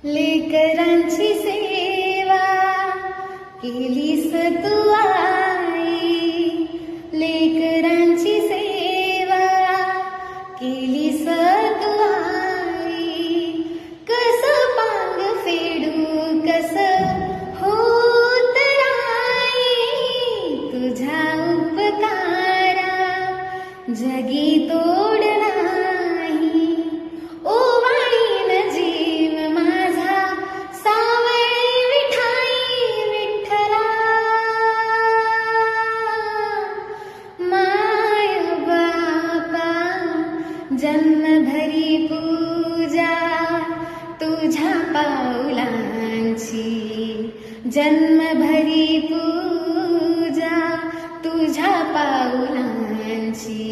लेकरांची सेवा केलीस तू आई, लेकरांची सेवा केलीस तू आई. कसं पांग फेडू कसं होत राई, तुझ्या उपकारा जगी तोड नाही. ओवाळीन जीव माझा सावळी विठाई विठ्ठला, माय बापा जन्मभरी पूजा तुझ्या पाऊलांची, जन्मभरी पूजा तुझ्या पाऊलांची.